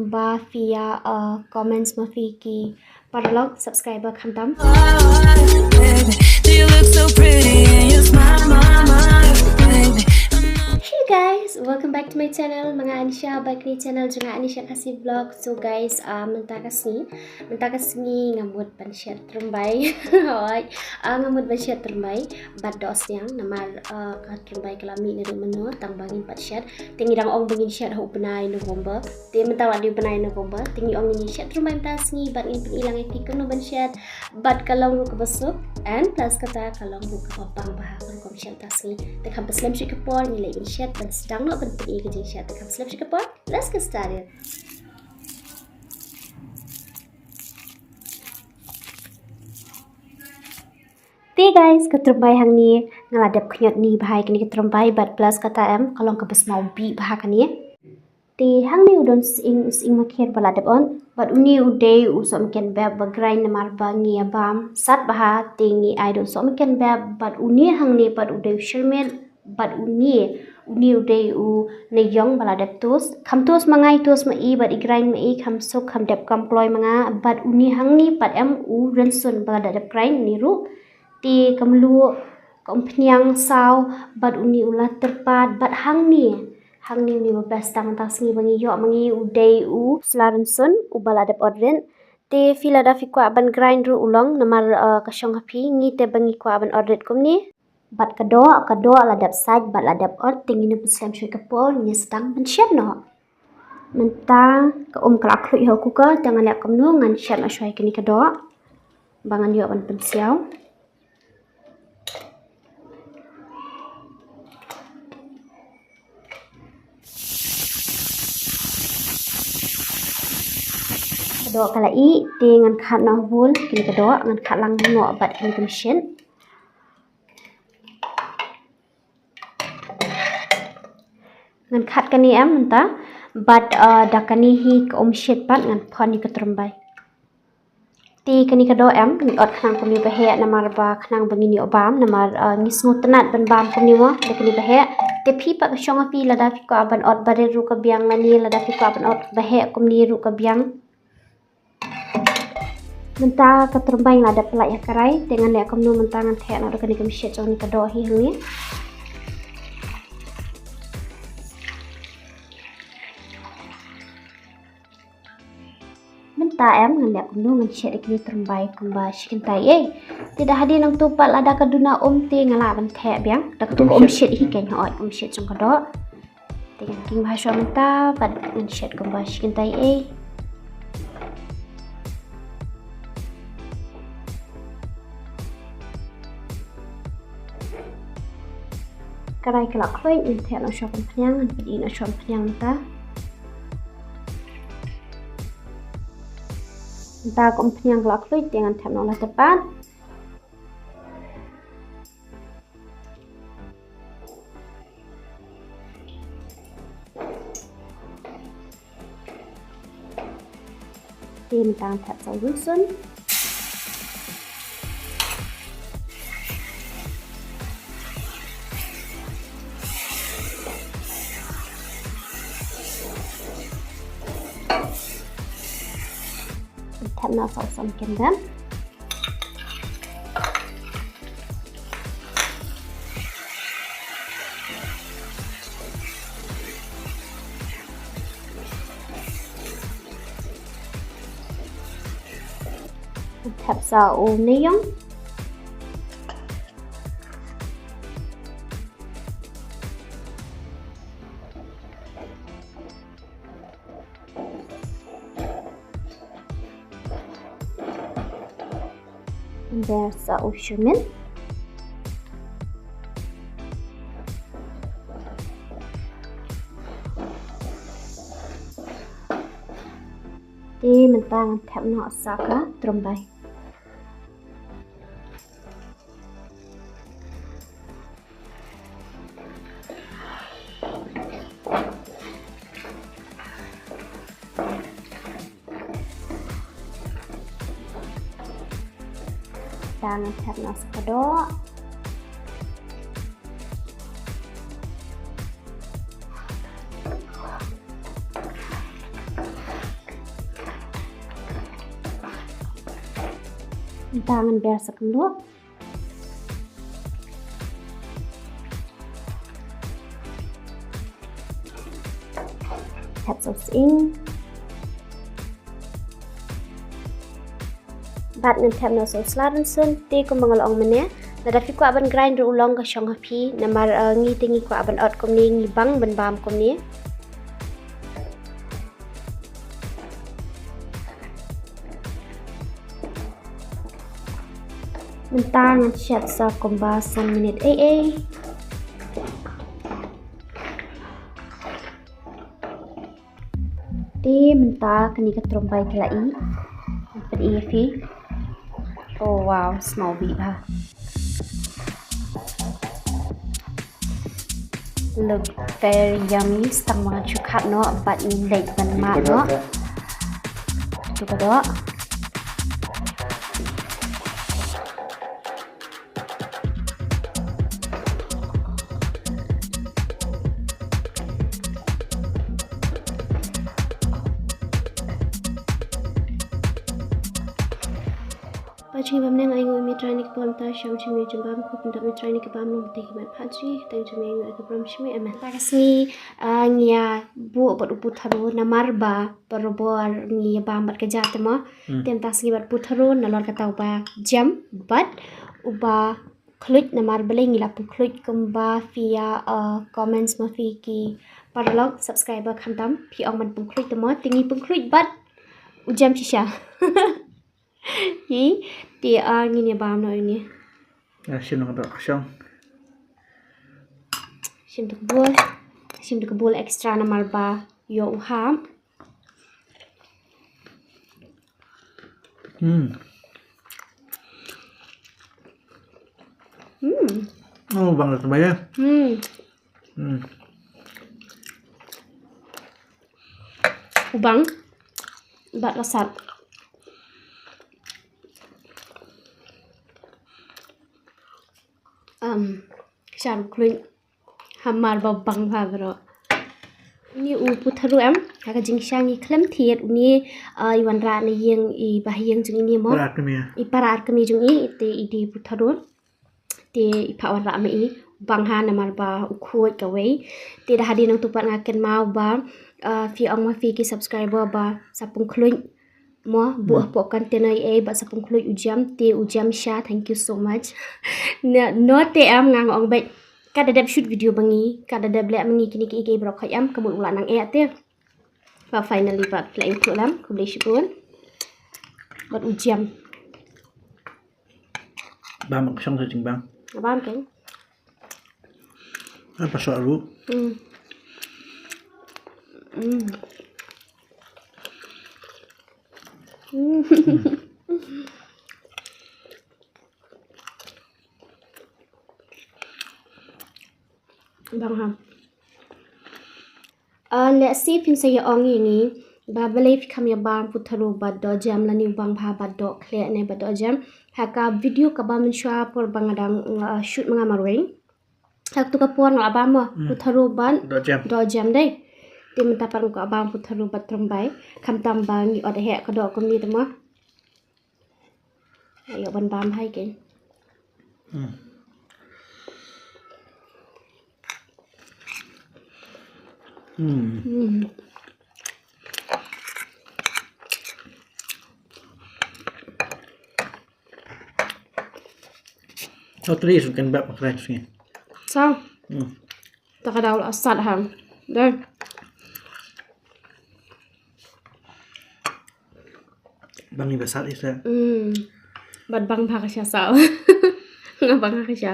ba via comments mafiki paralog subscriber khantam. Do you look so pretty and you smile, baby? Hey guys, welcome back to my channel. Mga Anisha back ni channel juga Anisha Khasi vlog. So guys, mentakas ni ngamut ban Shet Tungrymbai. Alright, ngamut ban Shet Tungrymbai. Bad dos yang namar ka Tungrymbai kalami ni menu tambangin pat Shet. Tingi dang ong bangin Shet ho benai November. Dia mentawa di benai November. Tingi ong ni Shet Tungrymbai tas ni bad in ilang ai Kumno ban Shet. Bad kalong ru ka besuk and plus kata kalong ru ka papang bahagon kom Shet tas ni. Tekam peslam syik kapor ni lai Shet dan sedang nak berpergi ke Shet. Tekam slap syik kapor. Let's get started. Ti guys, ke Tungrymbai hang ni ngaladap knyot ni bahai kini ke Tungrymbai but plus kata em kalong ke bes mau bi bahak ni. Ti hang ni udon sing makir baladap on but uni udai usok makin bab bagrai namar bangi abam sat baha tingi idol so makin bab but uni hang ni but udai shermel but uni udai u neyong baladap tus kam tus mangai tus mai but igrai mai kam sok kam dap kam ploy manga but uni hang ni but em u rensun baladap grain ni ru ti kamlu kompnyang saw but uni ulah terpat but hang ni uni bebas tang tas ni bangi yo mangi udai u slarensun u baladap ordren te filada fi kwa ban grind ru ulong namar kasyong hapi ngi te bangi kwa ban ordret kum ni bat kado ladap side bat ladap ord tingi ni puslam shui kapol ni sedang ban Shet no mentang ka kelak khlui ho kuka tangan lek Kumno ngan Shet na shui kini kado bangan yo ban pensiau kedua kalai dengan khat no bul kini kedua dengan khat lang no bat kini mesin dengan khat kani am menta bat dakani hi ke Shet pat dengan phoni ke Tungrymbai ti kani kedua am ni ot khnang kumi bahe namar ba khnang bangini obam namar ngisngu tenat ban bam kumi wa kani bahe te phi pa shonga pi lada fi ko ban ot bare ru ka biang lani lada fi ko ban ot bahe kumni ru ka biang menta ke Tungrymbai lada pelak ya karai dengan lek Kumno menta ngan thek na kani kam Shet jong ni kado hi hang ni menta em ngan lek Kumno ngan Shet kini Tungrymbai kamba shikintai tidak hadir nang tupat lada kaduna te ngala ban thek biang dak tu Shet hi ken hoi Shet jong kado dengan king bahasa menta pad ngan Shet kamba shikintai karai kelak khloi in thek na shop phnyang an pedi na shop phnyang ta kom phnyang kelak khloi dengan thek na la tepat tim tang thek sau rusun na sausam kendam thap sa o neyong there's Ocean. Di mentang thap no saka Tungrymbai. Tangan thap no saka do. Tangan biar sekeluk. Heads of ing. Bat nan tem no so sladan sun ti ko mangalong mene. Nada fi ko aban grinder ulong ka syong hapi namar ngi tingi ko aban out kom ni ngi bang ban bam kom ni. Mentang at Shet sa kumbasan minute AA. Di mentah kani ka Tungrymbai kelai. Pen EFI. Oh wow, small beat ha. Look very yummy. Stang mga chukat no, but in late ban mak no. Tu ka do. Pagi bamne ngai ngoi mi try ni pom ta sham chimi jambam ko pun mi try ni ke bam no te ke pagi tang chimi ngai ke pom chimi em ta kasni ngia bu bot upu tharu na marba parobor ngi bam bat ke jate ma tem ta sgi bat putharu na lor ka tau ba jam bat uba klik na marba le ngi la pu klik kumba via comments ma fi ki paralog subscriber khantam phi ong man pu klik to ma tingi pu klik bat ujam shisha Hi, ti ngini bam no ini. Shillong ada kosong. Sim de kebul extra na marba yo uham. Oh, bang Tungrymbai ya. Ubang. Bat lasat. Shan kling hamar babang bro. Ni putharu am haka jingshangi klem thiet uni iwan ra na yeng I bahiyeng jung ini mo I parar kami jung I te idi putharu te ipa wan ra me bang ha na marba ukhoi ka wei te da hadi nang tupat ngaken mau ba fi ong ma fi ki subscriber ba sapung khluin mo buah po content ai ba sapung khluin ujam sha thank you so much no te am ngang ong bai kada dab shoot video bangi kada dab le mangi kini ki brok khayam kabul ulan nang e te ba finally ba play tu lam khublei shibun bat ujam Bam kosong tu bang. abam kan Apa soal lu? Bang ham. Let's see if saya ong ini ba believe kami bang putharu bad do jam lani bang bha bad do clear ne bad do jam haka video ka ba min shwa por bangadang shoot mga marwing hak tu ka pon la ba mo putharu ban do jam dai tim ta par ko abang putharu bad Tungrymbai kham tam bang ni od he ka do ko mi ta mo ayo ban bam hai ke Oh, tadi sukan bab makan sini. sao ta ka daw la sat ham đây Bang ni besar isa. bad bang bha ka sha sao nga bang ka sha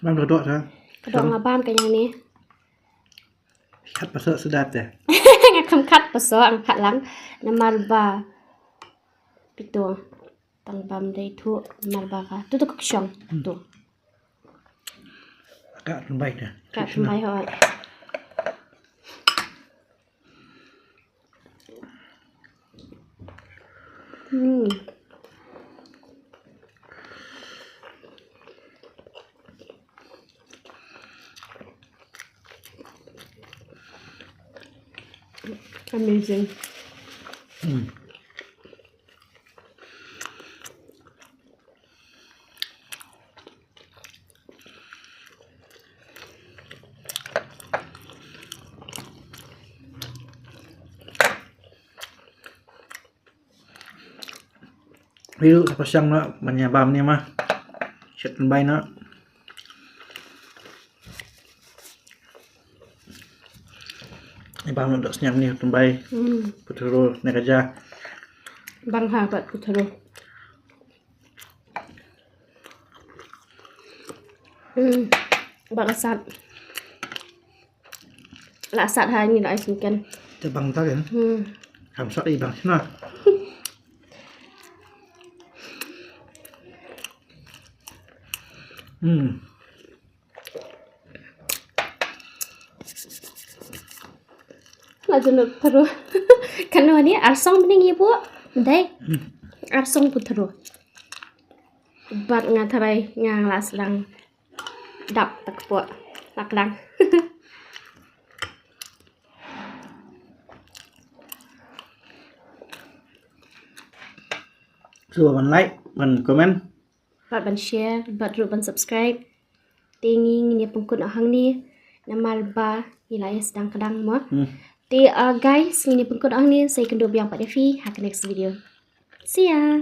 Bang dodok sa. Kadang ngabam kanya ni. Kat pasal sedap deh. Ngakam kat paso ang khalang namarba pito tang bam dai thu namarba ka tu tu kaksyong tu Agak lembek dah. kat mai hoi amazing. Ví dụ sắp sang nó mà nhà bàm này mà Shet bay nó nhà bàm nó đợt nhang nih bay putro này kerja Bang habat putero. Bang asat. Lasat hai ni lại singkan. cho bằng ta kan làm sao đi bằng thế nào Lajunut putero. Kanu ni arsong bening ibu. Dai. Arsong putero. Bat ngatarai ngang las lang dap tak po laklang. Rồi bạn like, bạn comment. Bạn share, bạn subscribe. Tingin ni pungkut ahang ni namal ba ilaya sedang kadang mo. Guys, ini pungkut ahang ni saya kendo biang pada fi hak next video. See ya.